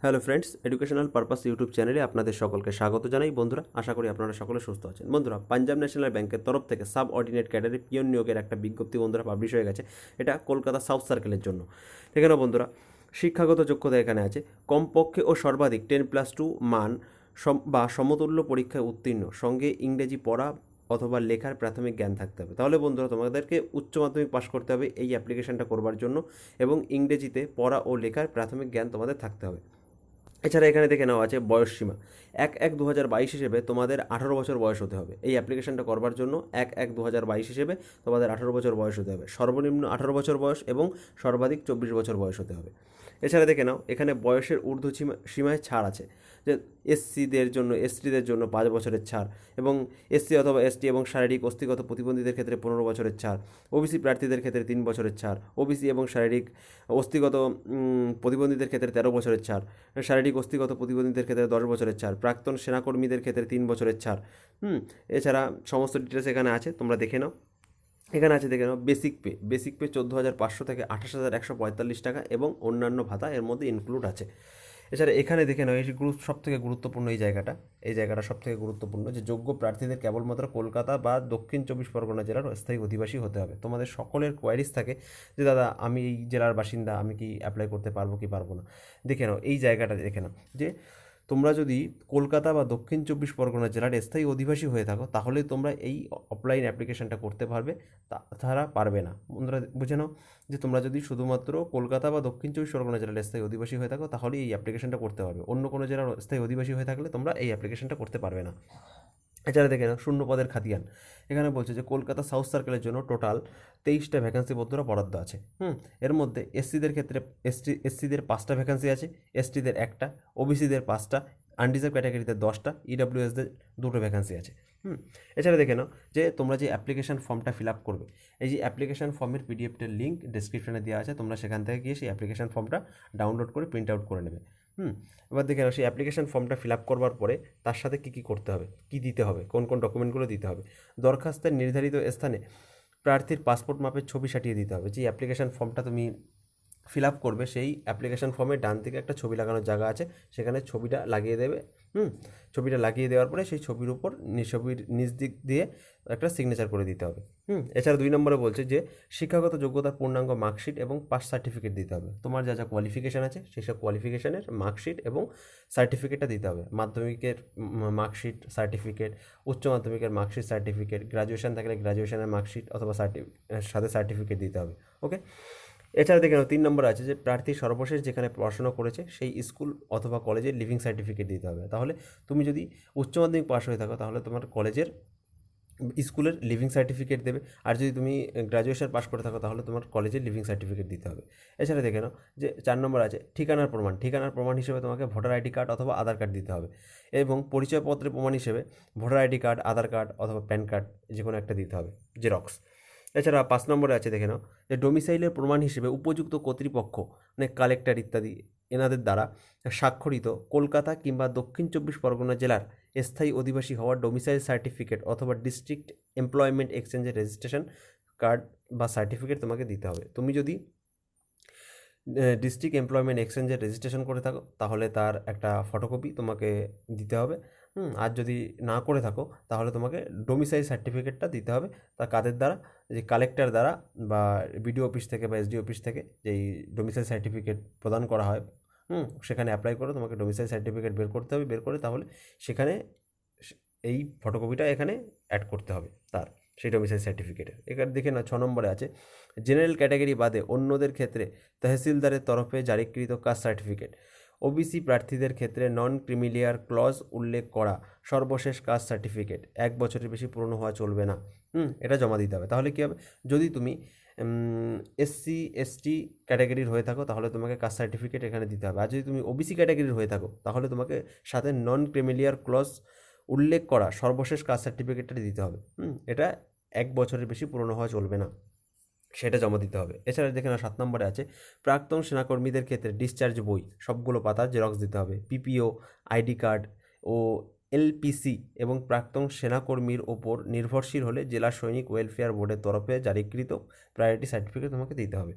Hello friends, educational purpose YouTube চ্যানেলে আপনাদের সকলকে স্বাগত জানাই। বন্ধুরা, আশা করি আপনারা সকলে সুস্থ আছেন। বন্ধুরা, পাঞ্জাব ন্যাশনাল ব্যাংকের তরফ থেকে সাব অর্ডিনেট ক্যাডারে পিয়ন নিয়োগের একটা বিজ্ঞপ্তি বন্ধুরা পাবলিশ হয়ে গেছে। এটা কলকাতা সাউথ সার্কেলের জন্য। এখানে বন্ধুরা শিক্ষাগত যোগ্যতা এখানে আছে কমপক্ষে ও সর্বাধিক 10+2 মান বা সমতুল্য পরীক্ষায় উত্তীর্ণ, সঙ্গে ইংরেজি পড়া অথবা লেখার প্রাথমিক জ্ঞান থাকতে হবে। তাহলে বন্ধুরা, তোমাদেরকে উচ্চ মাধ্যমিক পাশ করতে হবে এই অ্যাপ্লিকেশনটা করবার জন্য, এবং ইংরেজিতে পড়া ও লেখার প্রাথমিক জ্ঞান তোমাদের থাকতে হবে। এছাড়া এখানে দেখে নেওয়া আছে বয়সসীমা 1/1/2022 হিসেবে তোমাদের 18 বছর বয়স হতে হবে। এই অ্যাপ্লিকেশনটা করবার জন্য 1/1/2022 হিসেবে তোমাদের 18 বছর বয়স হতে হবে। সর্বনিম্ন 18 বছর বয়স এবং সর্বাধিক 24 বছর বয়স হতে হবে। এছাড়া দেখে নাও এখানে বয়সের ঊর্ধ্ব সীমায় ছাড় আছে, যে এসসিদের জন্য, এসটিদের জন্য 5 বছরের ছাড়, এবং এসসি অথবা এসটি এবং শারীরিক অস্তিগত প্রতিবন্ধীদের ক্ষেত্রে 15 বছরের ছাড়, ওবিসি প্রার্থীদের ক্ষেত্রে 3 বছরের ছাড়, ওবিসি এবং শারীরিক অস্তিগত প্রতিবন্ধীদের ক্ষেত্রে 13 বছরের ছাড়, শারীরিক অস্তিগত প্রতিবন্ধীদের ক্ষেত্রে 10 বছরের ছাড়, প্রাক্তন সেনাকর্মীদের ক্ষেত্রে 3 বছরের ছাড়। এছাড়া সমস্ত ডিটেলস এখানে আছে, তোমরা দেখে নাও। এখানে আছে দেখে নাও বেসিক পে 14,500 থেকে 28,145 টাকা, এবং অন্যান্য ভাতা এর মধ্যে ইনক্লুড আছে। এছাড়া এখানে দেখে নাও, এই সব থেকে গুরুত্বপূর্ণ এই জায়গাটা সব থেকে গুরুত্বপূর্ণ, যে যোগ্য প্রার্থীদের কেবলমাত্র কলকাতা বা দক্ষিণ 24 পরগনা জেলার স্থায়ী অধিবাসী হতে হবে। তোমাদের সকলের কোয়ারিজ থাকে যে দাদা আমি এই জেলার বাসিন্দা, আমি কি অ্যাপ্লাই করতে পারবো কি পারবো না। দেখে নাও এই জায়গাটা, দেখে নাও যে তোমরা যদি কলকাতা বা দক্ষিণ 24 পরগনা জেলার স্থায়ী অধিবাসী হয়ে থাকো, তাহলে তোমরা এই অফলাইন অ্যাপ্লিকেশনটা করতে পারবে, তাছাড়া পারবে না। বন্ধুরা বুঝে নাও যে তোমরা যদি শুধুমাত্র কলকাতা বা দক্ষিণ 24 পরগনা জেলার স্থায়ী অধিবাসী হয়ে থাকো, তাহলে এই অ্যাপ্লিকেশনটা করতে পারবে। অন্য কোনো জেলার স্থায়ী অধিবাসী হয়ে থাকলে তোমরা এই অ্যাপ্লিকেশনটা করতে পারবে না। এছাড়া দেখে নাও শূন্য পদের খাতিয়ান। এখানে বলছে যে কলকাতা সাউথ সার্কেলের জন্য টোটাল 23টা ভ্যাকেন্সি বন্ধুরা বরাদ্দ আছে। এর মধ্যে এসসিদের ক্ষেত্রে এসসিদের 5টা ভ্যাকেন্সি আছে, এসটিদের 1টা, ওবিসিদের 5টা, আনরিজার্ভ ক্যাটাগরিতে 10টা, ইডাব্লিউএসদের 2টো ভ্যাকেন্সি আছে। এছাড়া দেখে নাও যে তোমরা যে অ্যাপ্লিকেশন ফর্মটা ফিল আপ করবে, এই যে অ্যাপ্লিকেশন ফর্মের পিডিএফটার লিঙ্ক ডিসক্রিপশনে দেওয়া আছে, তোমরা সেখান থেকে গিয়ে সেই অ্যাপ্লিকেশন ফর্মটা ডাউনলোড করে প্রিন্ট আউট করে নেবে। এবার দেখে নাও সেই অ্যাপ্লিকেশন ফর্মটা ফিল আপ করবার পরে তার সাথে কী কী করতে হবে, কী দিতে হবে, কোন কোন ডকুমেন্টগুলো দিতে হবে। দরখাস্তের নির্ধারিত স্থানে প্রার্থীর পাসপোর্ট মাপের ছবি সাটিয়ে দিতে হবে। যে অ্যাপ্লিকেশন ফর্মটা তুমি ফিল আপ করবে, সেই অ্যাপ্লিকেশন ফর্মের ডান দিকে একটা ছবি লাগানোর জায়গা আছে, সেখানে ছবিটা লাগিয়ে দেবে। ছবিটা লাগিয়ে দেওয়ার পরে সেই ছবির উপর ছবির নিচ দিক দিয়ে একটা সিগনেচার করে দিতে হবে। এছাড়া 2 নম্বরে বলছে যে শিক্ষাগত যোগ্যতার পূর্ণাঙ্গ মার্কশিট এবং পাস সার্টিফিকেট দিতে হবে। তোমার যা যা কোয়ালিফিকেশান আছে সেই সব কোয়ালিফিকেশানের মার্কশিট এবং সার্টিফিকেটটা দিতে হবে। মাধ্যমিকের মার্কশিট সার্টিফিকেট, উচ্চ মাধ্যমিকের মার্কশিট সার্টিফিকেট, গ্রাজুয়েশন থাকলে গ্রাজুয়েশনের মার্কশিট অথবা সাথে সার্টিফিকেট দিতে হবে। ওকে। এছাড়া দেখে নাও 3 নম্বর আছে যে প্রার্থী সর্বশেষ যেখানে পড়াশোনা করেছে সেই স্কুল অথবা কলেজের লিভিং সার্টিফিকেট দিতে হবে। তাহলে তুমি যদি উচ্চ মাধ্যমিক পাস হয়ে থাকো, তাহলে তোমার কলেজের স্কুলের লিভিং সার্টিফিকেট দেবে, আর যদি তুমি গ্রাজুয়েশন পাস করে থাকো তাহলে তোমার কলেজের লিভিং সার্টিফিকেট দিতে হবে। এছাড়া দেখে নাও যে 4 নম্বর আছে ঠিকানার প্রমাণ হিসেবে তোমাকে ভোটার আইডি কার্ড অথবা আধার কার্ড দিতে হবে, এবং পরিচয়পত্রের প্রমাণ হিসেবে ভোটার আইডি কার্ড, আধার কার্ড অথবা প্যান কার্ড যে কোনো একটা দিতে হবে, জেরক্স। এছাড়া 5 নম্বরে আছে দেখে নাও যে ডোমিসাইলের প্রমাণ হিসেবে উপযুক্ত কর্তৃপক্ষ মানে কালেক্টর ইত্যাদি এনাদের দ্বারা স্বাক্ষরিত কলকাতা কিংবা দক্ষিণ 24 পরগনা জেলার স্থায়ী অধিবাসী হওয়ার ডোমিসাইল সার্টিফিকেট অথবা ডিস্ট্রিক্ট এমপ্লয়মেন্ট এক্সচেঞ্জের রেজিস্ট্রেশন কার্ড বা সার্টিফিকেট তোমাকে দিতে হবে। তুমি যদি ডিস্ট্রিক্ট এমপ্লয়মেন্ট এক্সচেঞ্জের রেজিস্ট্রেশন করে থাকো, তাহলে তার একটা ফটোকপি তোমাকে দিতে হবে। আর যদি না করে থাকো, তাহলে তোমাকে ডোমিসাইল সার্টিফিকেটটা দিতে হবে। তা কাদের দ্বারা, যে কালেক্টর দ্বারা বা বিডিও অফিস থেকে বা এসডি অফিস থেকে যেই ডোমিসাইল সার্টিফিকেট প্রদান করা হয়, সেখানে অ্যাপ্লাই করে তোমাকে ডোমিসাইল সার্টিফিকেট বের করতে হবে। বের করে তাহলে সেখানে এই ফটোকপিটা এখানে অ্যাড করতে হবে তার সেই ডোমিসাইল সার্টিফিকেটের। এখানে দেখে না 6 নম্বরে আছে জেনারেল ক্যাটাগরি বাদে অন্যদের ক্ষেত্রে তহসিলদারের তরফে জারিকৃত কাস্ট সার্টিফিকেট, ওবিসি প্রার্থীদের ক্ষেত্রে নন ক্রিমিলিয়ার ক্লজ উল্লেখ করা সর্বশেষ কাস্ট সার্টিফিকেট 1 বছরের বেশি পুরনো হওয়া চলবে না। এটা জমা দিতে হবে। তাহলে কী হবে, যদি তুমি এসসি এসটি ক্যাটাগরির হয়ে থাকো তাহলে তোমাকে কাস্ট সার্টিফিকেট এখানে দিতে হবে, আর যদি তুমি ওবিসি ক্যাটাগরির হয়ে থাকো তাহলে তোমাকে সাথে নন ক্রিমিলিয়ার ক্লজ উল্লেখ করা সর্বশেষ কাস্ট সার্টিফিকেটটা দিতে হবে। এটা 1 বছরের বেশি পুরনো হওয়া চলবে না, সেটা জমা দিতে হবে। এছাড়া দেখে না 7 নম্বরে আছে প্রাক্তন সেনাকর্মীদের ক্ষেত্রে ডিসচার্জ বই সবগুলো পাতা জেরক্স দিতে হবে, পিপিও, আইডি কার্ড ও এলপিসি এবং প্রাক্তন সেনাকর্মীর ওপর নির্ভরশীল হলে জেলা সৈনিক ওয়েলফেয়ার বোর্ডের তরফে জারিকৃত প্রায়োরিটি সার্টিফিকেট তোমাকে দিতে হবে।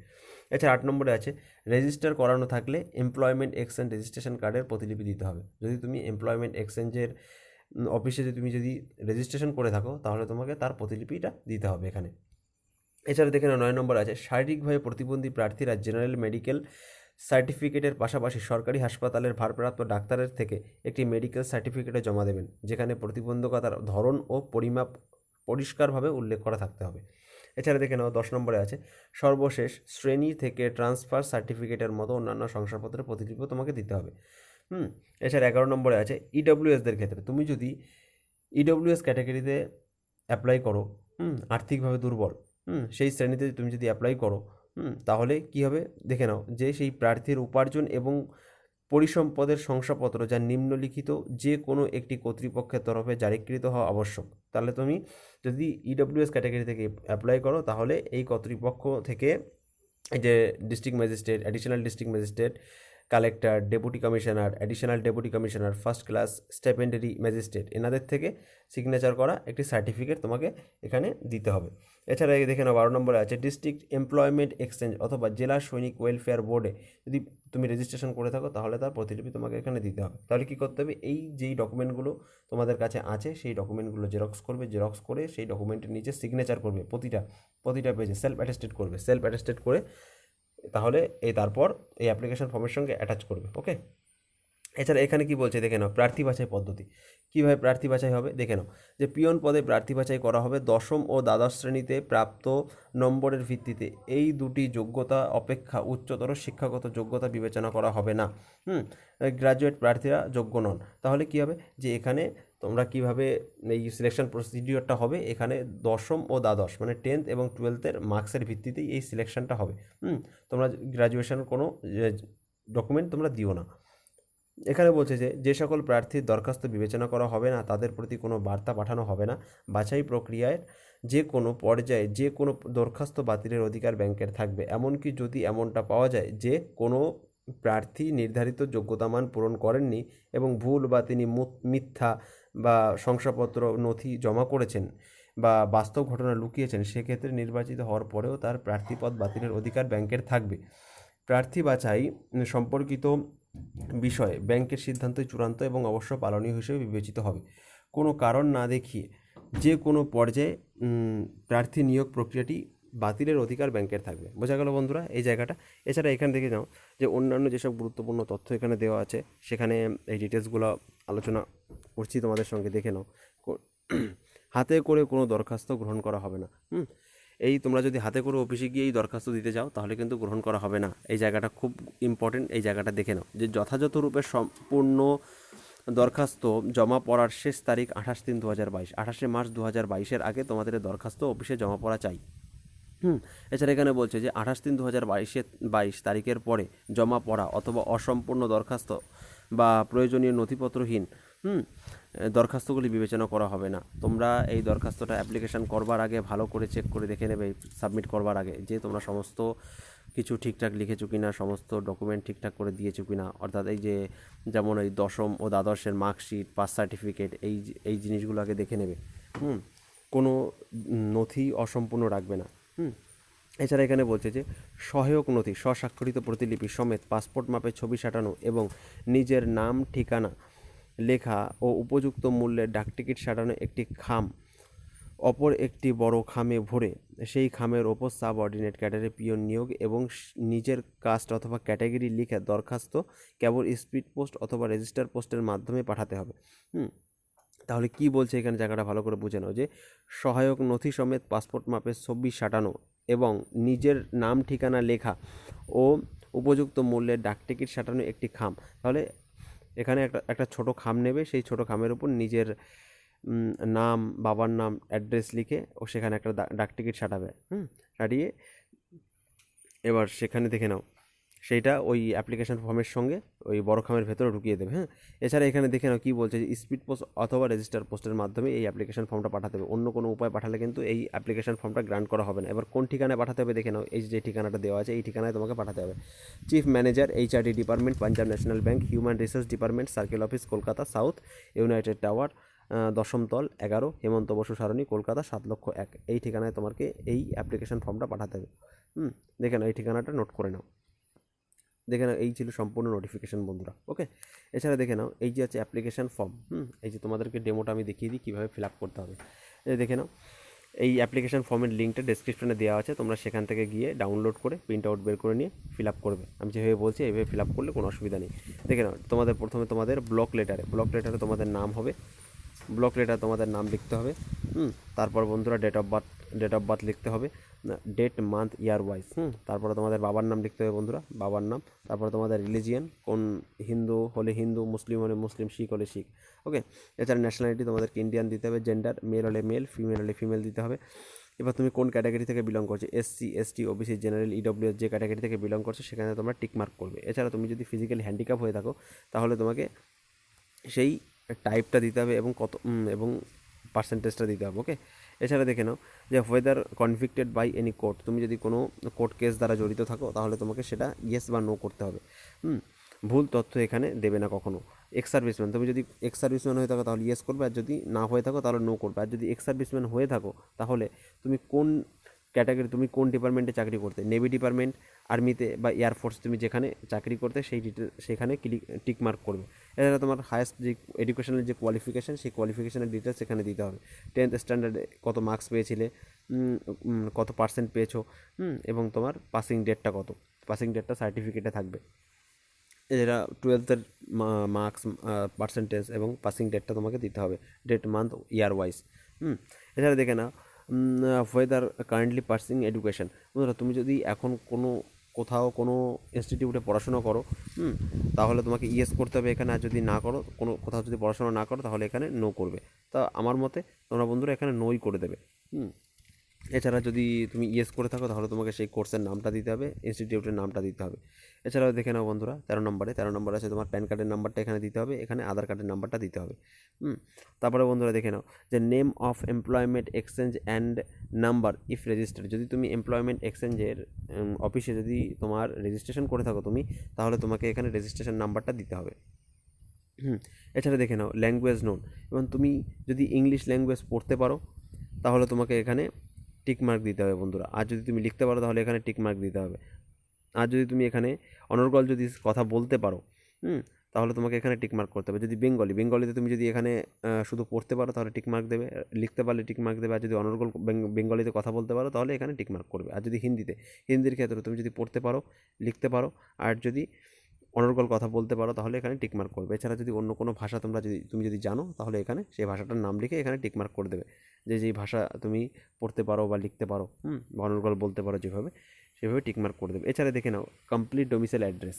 এছাড়া 8 নম্বরে আছে রেজিস্টার করানো থাকলে এমপ্লয়মেন্ট এক্সচেঞ্জ রেজিস্ট্রেশন কার্ডের প্রতিলিপি দিতে হবে। যদি তুমি এমপ্লয়মেন্ট এক্সচেঞ্জের অফিসে তুমি যদি রেজিস্ট্রেশন করে থাকো তাহলে তোমাকে তার প্রতিলিপিটা দিতে হবে এখানে। এছাড়া দেখে নাও 9 নম্বর আছে শারীরিকভাবে প্রতিবন্ধী প্রার্থীরা জেনারেল মেডিকেল সার্টিফিকেটের পাশাপাশি সরকারি হাসপাতালের ভারপ্রাপ্ত ডাক্তারের থেকে একটি মেডিকেল সার্টিফিকেটও জমা দেবেন, যেখানে প্রতিবন্ধকতার ধরন ও পরিমাপ পরিষ্কারভাবে উল্লেখ করা থাকতে হবে। এছাড়া দেখে নাও 10 নম্বরে আছে সর্বশেষ শ্রেণী থেকে ট্রান্সফার সার্টিফিকেটের মতো অন্যান্য শংসাপত্রের প্রতিলিপিও তোমাকে দিতে হবে। এছাড়া 11 নম্বরে আছে ইডব্লিউএসদের ক্ষেত্রে তুমি যদি ইডব্লিউএস ক্যাটাগরিতে অ্যাপ্লাই করো, আর্থিকভাবে দুর্বল, সেই শ্রেণীতে তুমি যদি অ্যাপ্লাই করো তাহলে কী হবে দেখে নাও যে সেই প্রার্থীর উপার্জন এবং পরিসম্পদের শংসাপত্র যা নিম্নলিখিত যে কোনো একটি কর্তৃপক্ষের তরফে জারিকৃত হওয়া আবশ্যক। তাহলে তুমি যদি ইডব্লিউএস ক্যাটাগরি থেকে অ্যাপ্লাই করো তাহলে এই কর্তৃপক্ষ থেকে এই যে district magistrate, additional district magistrate, collector, deputy commissioner, additional deputy commissioner, first class stipendiary magistrate এনাদের থেকে সিগনেচার করা একটি সার্টিফিকেট তোমাকে এখানে দিতে হবে। এছাড়া দেখে নাও 12 নম্বরে আছে ডিস্ট্রিক্ট এমপ্লয়মেন্ট এক্সচেঞ্জ অথবা জেলা সৈনিক ওয়েলফেয়ার বোর্ডে যদি তুমি রেজিস্ট্রেশন করে থাকো তাহলে তার প্রতিলিপি তোমাকে এখানে দিতে হবে। তাহলে কী করতে হবে, এই যেই ডকুমেন্টগুলো তোমাদের কাছে আছে সেই ডকুমেন্টগুলো জেরক্স করবে, জেরক্স করে সেই ডকুমেন্টের নিচে সিগনেচার করবে, প্রতিটা পেজে সেলফ অ্যাটেস্টেড করে তাহলে তারপর এই অ্যাপ্লিকেশন ফর্মের সঙ্গে অ্যাটাচ করবে। ওকে। এছাড়া এখানে কি বলছে দেখে নাও প্রার্থী বাছাই পদ্ধতি। কীভাবে প্রার্থী বাছাই হবে দেখে নাও যে পিয়ন পদে প্রার্থী বাছাই করা হবে দশম ও দ্বাদশ শ্রেণীতে প্রাপ্ত নম্বরের ভিত্তিতে। এই দুটি যোগ্যতা অপেক্ষা উচ্চতর শিক্ষাগত যোগ্যতা বিবেচনা করা হবে না। গ্র্যাজুয়েট প্রার্থীরা যোগ্য নন। তাহলে কী হবে যে এখানে তোমরা কীভাবে এই সিলেকশন প্রসিডিওরটা হবে, এখানে দশম ও দ্বাদশ মানে 10th এবং 12th মার্কসের ভিত্তিতেই এই সিলেকশনটা হবে। তোমরা গ্র্যাজুয়েশনের কোনো ডকুমেন্ট তোমরা দিও না। এখানে বলছে যে সকল প্রার্থীর দরখাস্ত বিবেচনা করা হবে না তাদের প্রতি কোনো বার্তা পাঠানো হবে না। বাছাই প্রক্রিয়ায় যে কোনো পর্যায়ে যে কোনো দরখাস্ত বাতিলের অধিকার ব্যাংকের থাকবে, এমনকি যদি এমনটা পাওয়া যায় যে কোনো প্রার্থী নির্ধারিত যোগ্যতামান পূরণ করেননি এবং ভুল বা তিনি মিথ্যা বা শংসাপত্র নথি জমা করেছেন বা বাস্তব ঘটনা লুকিয়েছেন, সেক্ষেত্রে নির্বাচিত হওয়ার পরেও তার প্রার্থীপদ বাতিলের অধিকার ব্যাংকের থাকবে। প্রার্থী বাছাই সম্পর্কিত বিষয়ে ব্যাংকের সিদ্ধান্তই চূড়ান্ত এবং অবশ্য পালনীয় হিসেবে বিবেচিত হবে। কোনো কারণ না দেখিয়ে যে কোনো পর্যায়ে প্রার্থী নিয়োগ প্রক্রিয়াটি বাতিলের অধিকার ব্যাংকের থাকবে। বোঝা গেল বন্ধুরা এই জায়গাটা। এছাড়া এখানে দেখে নাও যে অন্যান্য যেসব গুরুত্বপূর্ণ তথ্য এখানে দেওয়া আছে সেখানে এই ডিটেলসগুলো আলোচনা করছি তোমাদের সঙ্গে। দেখে নাও হাতে করে কোনো দরখাস্ত গ্রহণ করা হবে না। তোমরা যদি হাতে করে অফিসে গিয়ে এই দরখাস্ত দিতে যাও তাহলে কিন্তু গ্রহণ করা হবে না। এই জায়গাটা খুব ইম্পর্টেন্ট, এই জায়গাটা দেখে নাও যে যথাযথরূপে সম্পূর্ণ দরখাস্ত জমা পড়ার শেষ তারিখ 28/3/2022, 28 মার্চ 2022 আগে তোমাদের দরখাস্ত অফিসে জমা পড়া চাই। এছাড়া এখানে বলছে যে 28/3/2022 তারিখের পরে জমা পড়া অথবা অসম্পূর্ণ দরখাস্ত বা প্রয়োজনীয় নথিপত্রহীন দরখাস্তগুলি বিবেচনা করা হবে না। তোমরা এই দরখাস্তটা অ্যাপ্লিকেশান করবার আগে ভালো করে চেক করে দেখে নেবে সাবমিট করবার আগে যে তোমরা সমস্ত কিছু ঠিকঠাক লিখেছো কিনা, সমস্ত ডকুমেন্ট ঠিকঠাক করে দিয়েছো কিনা। অর্থাৎ এই যে যেমন এই দশম ও দ্বাদশের মার্কশিট, পাস সার্টিফিকেট, এই জিনিসগুলো আগে দেখে নেবে। কোনো নথি অসম্পূর্ণ রাখবে না। এছাড়া এখানে বলছে যে সহায়ক নথি স্বস্বাক্ষরিত প্রতিলিপি সমেত পাসপোর্ট মাপের ছবি সাঁটানো এবং নিজের নাম ঠিকানা লেখা ও উপযুক্ত মূল্যের ডাকটিকিট সাঁটানো একটি খাম অপর একটি বড় খামে ভরে সেই খামের ওপর সাবঅর্ডিনেট ক্যাডারে পিয়ন নিয়োগ এবং নিজের কাস্ট অথবা ক্যাটাগরি লিখে দরখাস্ত কেবল স্পিড পোস্ট অথবা রেজিস্টার পোস্টের মাধ্যমে পাঠাতে হবে। তাহলে কি বলছে এখানে জায়গাটা ভালো করে বুঝে নাও যে সহায়ক নথি সমেত পাসপোর্ট মাপের ছবি সাঁটানো এবং নিজের নাম ঠিকানা লেখা ও উপযুক্ত মূল্যের ডাকটিকিট সাঁটানো একটি খাম। তাহলে এখানে একটা ছোট খাম নেবে, সেই ছোট খামের উপর নিজের নাম, বাবার নাম, অ্যাড্রেস লিখে ও সেখানে একটা ডাকটিকিট সাঁটাবে। সাঁটিয়ে এবার সেখানে দেখে নাও সেইটা ওই অ্যাপ্লিকেশন ফর্মের সঙ্গে ওই বড় খামের ভেতরে ঢুকিয়ে দেবে। হ্যাঁ, এছাড়া এখানে দেখে নাও কী বলছে যে স্পিড পোস্ট অথবা রেজিস্টার পোস্টের মাধ্যমে এই অ্যাপ্লিকেশন ফর্মটা পাঠাতে হবে, অন্য কোনো উপায় পাঠালে কিন্তু এই অ্যাপ্লিকেশন ফর্মটা গ্রান্ট করা হবে না। এবার কোন ঠিকানায় পাঠাতে হবে দেখে নাও, এই যে ঠিকানাটা দেওয়া আছে এই ঠিকানায় তোমাকে পাঠাতে হবে। Chief manager HRD department, Punjab National Bank, human resource department, circle office, Kolkata south, United Tower, 10ম তল, 11, হেমন্ত বসু সারণি, কলকাতা 7,01,000। এই ঠিকানায় তোমাকে এই অ্যাপ্লিকেশন ফর্মটা পাঠাতে হবে। দেখে নাও এই ঠিকানাটা নোট করে নাও। দেখে নাও এই ছিল সম্পূর্ণ নোটিফিকেশান বন্ধুরা। ওকে, এছাড়া দেখে নাও এই যে আছে অ্যাপ্লিকেশান ফর্ম। এই যে তোমাদেরকে ডেমোটা আমি দেখিয়ে দিই কীভাবে ফিল আপ করতে হবে। দেখে নাও এই অ্যাপ্লিকেশান ফর্মের লিঙ্কটা ডেসক্রিপশনে দেওয়া আছে, তোমরা সেখান থেকে গিয়ে ডাউনলোড করে প্রিন্ট আউট বের করে নিয়ে ফিল আপ করবে। আমি যেভাবে বলছি এইভাবে ফিল আপ করলে কোনো অসুবিধা নেই। দেখে নাও তোমাদের প্রথমে তোমাদের ব্লক লেটারে তোমাদের নাম হবে, ব্লক লেটার তোমাদের নাম লিখতে হবে। তারপর বন্ধুরা ডেট অফ বার্থ লিখতে হবে, ডেট মান্থ ইয়ার ওয়াইজ। তারপরে তোমাদের বাবার নাম লিখতে হবে বন্ধুরা, বাবার নাম। তারপরে তোমাদের রিলিজিয়ান, কোন হিন্দু হলে হিন্দু, মুসলিম হলে মুসলিম, শিখ হলে শিখ। ওকে, এছাড়া ন্যাশনালিটি তোমাদেরকে ইন্ডিয়ান দিতে হবে, জেন্ডার মেল হলে মেল, ফিমেল হলে ফিমেল দিতে হবে। এবার তুমি কোন ক্যাটাগরি থেকে বিলং করছো, SC, ST, OBC, general, EWS, যে ক্যাটাগরি থেকে বিলং করছো সেখানে তোমরা টিক মার্ক করবে। এছাড়া তুমি যদি ফিজিক্যালি হ্যান্ডিক্যাপ হয়ে থাকো তাহলে তোমাকে সেই টাইপটা দিতে হবে এবং এবং পার্সেন্টেজটা দিতে হবে। ওকে, এছাড়া দেখে নাও যে whether convicted by any court, তুমি যদি কোনো কোর্ট কেস দ্বারা জড়িত থাকো তাহলে তোমাকে সেটা ইয়েস বা নো করতে হবে। ভুল তথ্য এখানে দেবে না কখনো। এক্স সার্ভিসম্যান, তুমি যদি এক্স সার্ভিসম্যান হয়ে থাকো তাহলে ইয়েস করবে, আর যদি না হয়ে থাকো তাহলে নো করবে। আর যদি এক্স সার্ভিসম্যান হয়ে থাকো তাহলে তুমি কোন ক্যাটাগরি, তুমি কোন ডিপার্টমেন্টে চাকরি করতে, নেভি ডিপার্টমেন্ট, আর্মিতে বা এয়ারফোর্স, তুমি যেখানে চাকরি করতে সেখানে টিক মার্ক করবে। এছাড়া তোমার হায়েস্ট যে এডুকেশনের যে কোয়ালিফিকেশান সেই কোয়ালিফিকেশানের ডিটেলস এখানে দিতে হবে। 10th স্ট্যান্ডার্ডে কত মার্কস পেয়েছিলে, কত পার্সেন্ট পেয়েছো, এবং তোমার পাসিং ডেটটা কত, পাসিং ডেটটা সার্টিফিকেটে থাকবে। এছাড়া 12th মার্কস, পার্সেন্টেজ এবং পাসিং ডেটটা তোমাকে দিতে হবে, ডেট মান্থ ইয়ার ওয়াইজ। এছাড়া দেখে না ওয়েদার কারেন্টলি পার্সিং এডুকেশান, বন্ধুরা তুমি যদি এখন কোথাও কোনো ইনস্টিটিউটে পড়াশোনা করো তাহলে তোমাকে ইয়েস করতে হবে এখানে, আর যদি না করো, কোথাও যদি পড়াশোনা না করো তাহলে এখানে নো করবে। তা আমার মতে তোমরা বন্ধুরা এখানে নোই করে দেবে। এছাড়া যদি তুমি ইয়েস করে থাকো তাহলে তোমাকে সেই কোর্সের নামটা দিতে হবে, ইনস্টিটিউটের নামটা দিতে হবে। এছাড়াও দেখে নাও বন্ধুরা 13 নম্বর আছে তোমার প্যান কার্ডের নাম্বারটা এখানে দিতে হবে, এখানে আধার কার্ডের নাম্বারটা দিতে হবে। তারপরে বন্ধুরা দেখে নাও যে name of employment exchange and number if registered, যদি তুমি এমপ্লয়মেন্ট এক্সচেঞ্জের অফিসে যদি তোমার রেজিস্ট্রেশন করে থাকো তুমি, তাহলে তোমাকে এখানে রেজিস্ট্রেশন নাম্বারটা দিতে হবে। এছাড়া দেখে নাও ল্যাঙ্গুয়েজ নোন, এবং তুমি যদি ইংলিশ ল্যাঙ্গুয়েজ পড়তে পারো তাহলে তোমাকে এখানে টিক মার্ক দিতে হবে বন্ধুরা। আর যদি তুমি লিখতে পারো তাহলে এখানে টিক মার্ক দিতে হবে। আর যদি তুমি এখানে অনর্গল যদি কথা বলতে পারো তাহলে তোমাকে এখানে টিক মার্ক করতে হবে। যদি বেঙ্গলিতে তুমি যদি এখানে শুধু পড়তে পারো তাহলে টিক মার্ক দেবে, লিখতে পারলে টিক মার্ক দেবে। আর যদি অনর্গল বেঙ্গলিতে কথা বলতে পারো তাহলে এখানে টিক মার্ক করবে। আর যদি হিন্দির ক্ষেত্রে তুমি যদি পড়তে পারো, লিখতে পারো, আর যদি অনর্গল কথা বলতে পারো তাহলে এখানে টিক মার্ক করবে। এছাড়া যদি অন্য কোনো ভাষা তুমি যদি জানো তাহলে এখানে সেই ভাষাটার নাম লিখে এখানে টিক মার্ক করে দেবে, যেই ভাষা তুমি পড়তে পারো বা লিখতে পারো, বা অনর্গল বলতে পারো যেভাবে, সেভাবে টিক মার্ক করে দেবে। এছাড়া দেখে নাও কমপ্লিট ডোমিসাইল অ্যাড্রেস।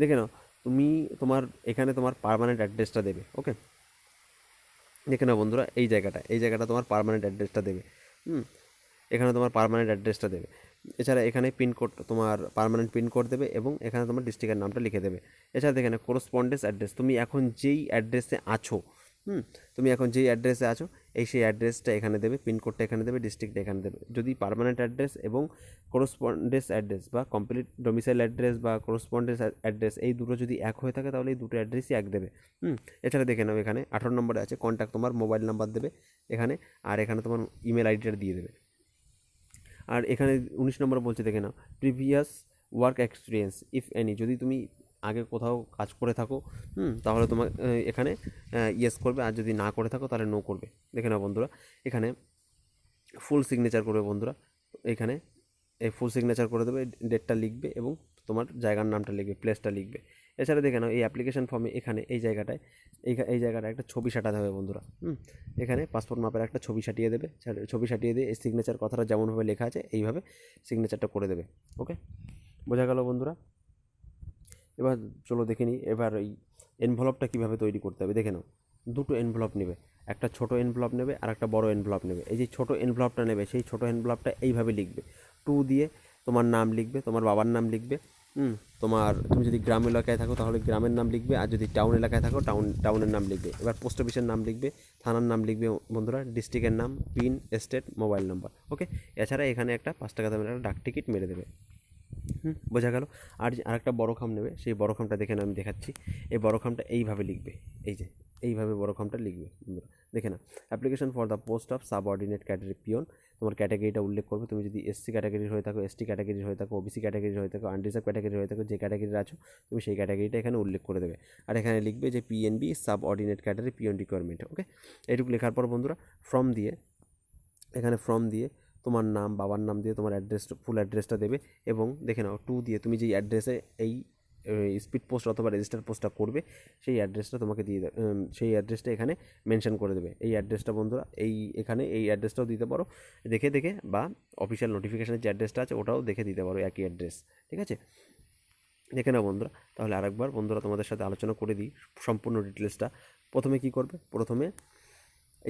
দেখে নাও তুমি এখানে তোমার পার্মানেন্ট অ্যাড্রেসটা দেবে। ওকে, দেখে নাও বন্ধুরা এই জায়গাটা তোমার পার্মানেন্ট অ্যাড্রেসটা দেবে। এখানে তোমার পার্মানেন্ট অ্যাড্রেসটা দেবে। এছাড়া এখানে পিনকোড, তোমার পার্মানেন্ট পিনকোড দেবে এবং এখানে তোমার ডিস্ট্রিক্টের নামটা লিখে দেবে। এছাড়া দেখে নাও করসপন্ডেন্স অ্যাড্রেস, তুমি এখন যেই অ্যাড্রেসে আছো, সেই অ্যাড্রেসটা এখানে দেবে, পিনকোডটা এখানে দেবে, ডিস্ট্রিক্টটা এখানে দেবে। যদি পার্মানেন্ট অ্যাড্রেস এবং করসপন্ডেন্স অ্যাড্রেস বা কমপ্লিট ডোমিসাইল অ্যাড্রেস বা করসপন্ডেন্স অ্যাড্রেস এই দুটো যদি এক হয়ে থাকে তাহলে এই দুটো অ্যাড্রেসই এক দেবে। এছাড়া দেখে নাও এখানে 18 নম্বরে আছে কন্ট্যাক্ট, তোমার মোবাইল নাম্বার দেবে এখানে, আর এখানে তোমার ইমেল আইডিটা দিয়ে দেবে। আর এখানে 19 নম্বরে বলছে দেখে নাও previous work experience if any, যদি তুমি আগে কোথাও কাজ করে থাকো তাহলে তোমার এখানে ইয়েস করবে, আর যদি না করে থাকো তাহলে নো করবে। দেখে নাও বন্ধুরা এখানে ফুল সিগনেচার করবে বন্ধুরা, এখানে এই ফুল সিগনেচার করে দেবে, ডেটটা লিখবে এবং তোমার জায়গার নামটা লিখবে, প্লেসটা লিখবে। এছাড়া দেখে নাও এই অ্যাপ্লিকেশন ফর্মে এখানে এই জায়গাটায় একটা ছবি সাঁটাতে হবে বন্ধুরা। এখানে পাসপোর্ট মাপের একটা ছবি সাঁটিয়ে দেবে, ছবি সাঁটিয়ে দিয়ে এই সিগনেচার কথাটা যেমনভাবে লেখা আছে এইভাবে সিগনেচারটা করে দেবে। ওকে, বোঝা গেল বন্ধুরা। এবার চলো দেখে নিই এবার এই এনভেলপটা কীভাবে তৈরি করতে হবে। দেখে নাও দুটো এনভেলপ নেবে, একটা ছোটো এনভেলপ নেবে আর একটা বড় এনভেলপ নেবে। এই যে ছোটো এনভেলপটা নেবে সেই ছোটো এনভেলপটা এইভাবে লিখবে, 2 দিয়ে তোমার নাম লিখবে, তোমার বাবার নাম লিখবে, তুমি যদি গ্রাম এলাকায় থাকো তাহলে গ্রামের নাম লিখবে, আর যদি টাউন এলাকায় থাকো টাউনের নাম লিখবে। এবার পোস্ট অফিসের নাম লিখবে, থানার নাম লিখবে বন্ধুরা, ডিস্ট্রিক্টের নাম, পিন, স্টেট, মোবাইল নাম্বার। ওকে, এছাড়া এখানে একটা 5 টাকা দামের একটা ডাক টিকিট মেরে দেবে। বোঝা গেল। আর একটা বড় খাম নেবে, সেই বড় খামটা দেখে আমি দেখাচ্ছি। এই বড় খামটা এইভাবে লিখবে, এইভাবে বড় খামটা লিখবে বন্ধুরা, দেখে না। Application for the post of subordinate category peon, তোমার ক্যাটাগরিটা উল্লেখ করবে। তুমি যদি এসসি ক্যাটাগরির হয়ে থাকো, এসটি ক্যাটাগরির হয়ে থাকো, ওবিসি ক্যাটাগরির হয়ে থাকো, আনরিজার্ভ ক্যাটাগরির হয়ে থাকো, যে ক্যাটাগরির আছো তুমি সেই ক্যাটাগরিটা এখানে উল্লেখ করে দেবে। আর এখানে লিখবে যে PNB subordinate category peon requirement. Okay, এইটুকু লেখার পর বন্ধুরা ফর্ম দিয়ে তোমার নাম, বাবার নাম দিয়ে তোমার ফুল অ্যাড্রেসটা দেবে, এবং দেখে নাও 2 দিয়ে তুমি যেই অ্যাড্রেসে এই স্পিড পোস্ট অথবা রেজিস্টার পোস্টটা করবে সেই অ্যাড্রেসটা তোমাকে দিয়ে দেবে, সেই অ্যাড্রেসটা এখানে মেনশন করে দেবে। এই অ্যাড্রেসটা বন্ধুরা এখানে এই অ্যাড্রেসটাও দিতে পারো দেখে, বা অফিসিয়াল নোটিফিকেশানের যে অ্যাড্রেসটা আছে ওটাও দেখে দিতে পারো, একই অ্যাড্রেস। ঠিক আছে, দেখে নাও বন্ধুরা। তাহলে আরেকবার বন্ধুরা তোমাদের সাথে আলোচনা করে দিই সম্পূর্ণ ডিটেলসটা। প্রথমে কি করবে, প্রথমে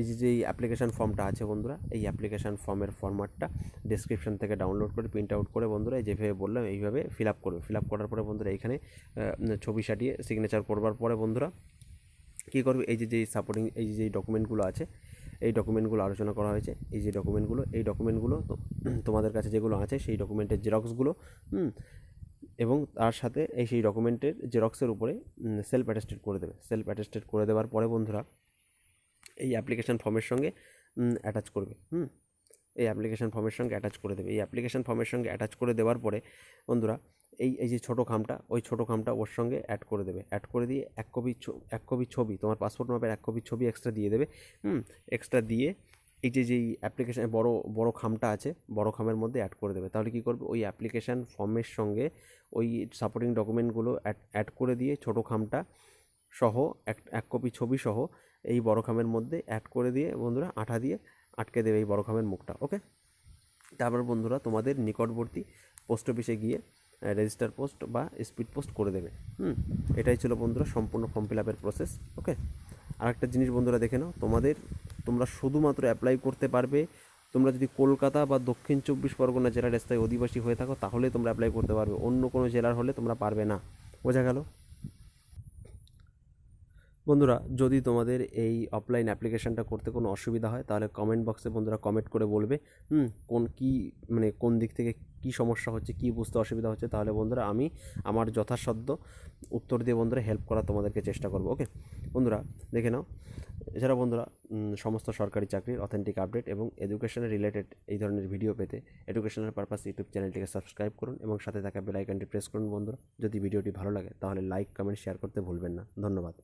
এই যে অ্যাপ্লিকেশান ফর্মটা আছে বন্ধুরা, এই অ্যাপ্লিকেশান ফর্মের ফরম্যাটটা ডেসক্রিপশন থেকে ডাউনলোড করে প্রিন্ট আউট করে বন্ধুরা যেভাবে বললাম এইভাবে ফিল আপ করবে। ফিল আপ করার পরে বন্ধুরা এইখানে ছবি সাটিয়ে সিগনেচার করবার পরে বন্ধুরা কী করবে, এই যে সাপোর্টিং এই যে ডকুমেন্টগুলো আছে, এই ডকুমেন্টগুলো আলোচনা করা হয়েছে, এই ডকুমেন্টগুলো তোমাদের কাছে যেগুলো আছে সেই ডকুমেন্টের জেরক্সগুলো, এবং তার সাথে সেই ডকুমেন্টের জেরক্সের উপরে সেলফ অ্যাটেস্টেড করে দেবে। সেলফ অ্যাটেস্টেড করে দেওয়ার পরে বন্ধুরা এই অ্যাপ্লিকেশান ফর্মের সঙ্গে অ্যাটাচ করবে। এই অ্যাপ্লিকেশান ফর্মের সঙ্গে অ্যাটাচ করে দেবে। এই অ্যাপ্লিকেশান ফর্মের সঙ্গে অ্যাটাচ করে দেওয়ার পরে বন্ধুরা এই যে ছোটো খামটা, ওই ছোটো খামটা ওর সঙ্গে অ্যাড করে দেবে। অ্যাড করে দিয়ে এক কপি ছবি, তোমার পাসপোর্ট মাপের 1 কপি ছবি এক্সট্রা দিয়ে দেবে। এক্সট্রা দিয়ে এই যেই অ্যাপ্লিকেশান বড় খামটা আছে, বড় খামের মধ্যে অ্যাড করে দেবে। তাহলে কী করবে, ওই অ্যাপ্লিকেশান ফর্মের সঙ্গে ওই সাপোর্টিং ডকুমেন্টগুলো অ্যাড করে দিয়ে ছোটো খামটা সহ এক কপি ছবি সহ এই বড় খামের মধ্যে অ্যাড করে দিয়ে বন্ধুরা আঠা দিয়ে আটকে দেবে এই বড় খামের মুখটা। ওকে, তারপর বন্ধুরা তোমাদের নিকটবর্তী পোস্ট অফিসে গিয়ে রেজিস্টার পোস্ট বা স্পিড পোস্ট করে দেবে। এটাই ছিল বন্ধুরা সম্পূর্ণ ফর্ম ফিল আপের প্রসেস। ওকে, আরেকটা জিনিস বন্ধুরা দেখে নাও, তোমরা শুধুমাত্র অ্যাপ্লাই করতে পারবে তোমরা যদি কলকাতা বা দক্ষিণ 24 পরগনা জেলার স্থায়ী অধিবাসী হয়ে থাকো, তাহলে তোমরা অ্যাপ্লাই করতে পারবে। অন্য কোনো জেলার হলে তোমরা পারবে না। বোঝা গেল বন্ধুরা? যদি তোমাদের এই অফলাইন অ্যাপ্লিকেশানটা করতে কোনো অসুবিধা হয় তাহলে কমেন্ট বক্সে বন্ধুরা কমেন্ট করে বলবে কোন দিক থেকে কী সমস্যা হচ্ছে, কী বুঝতে অসুবিধা হচ্ছে। তাহলে বন্ধুরা আমি আমার যথাসাধ্য উত্তর দিয়ে বন্ধুরা হেল্প করার তোমাদেরকে চেষ্টা করবো। ওকে বন্ধুরা, দেখে নাও। এছাড়া বন্ধুরা সমস্ত সরকারি চাকরির অথেন্টিক আপডেট এবং এডুকেশনের রিলেটেড এই ধরনের ভিডিও পেতে এডুকেশনাল পারপাস ইউটিউব চ্যানেলটিকে সাবস্ক্রাইব করুন এবং সাথে থাকা বেল আইকনটি প্রেস করুন বন্ধুরা। যদি ভিডিওটি ভালো লাগে তাহলে লাইক, কমেন্ট, শেয়ার করতে ভুলবেন না। ধন্যবাদ।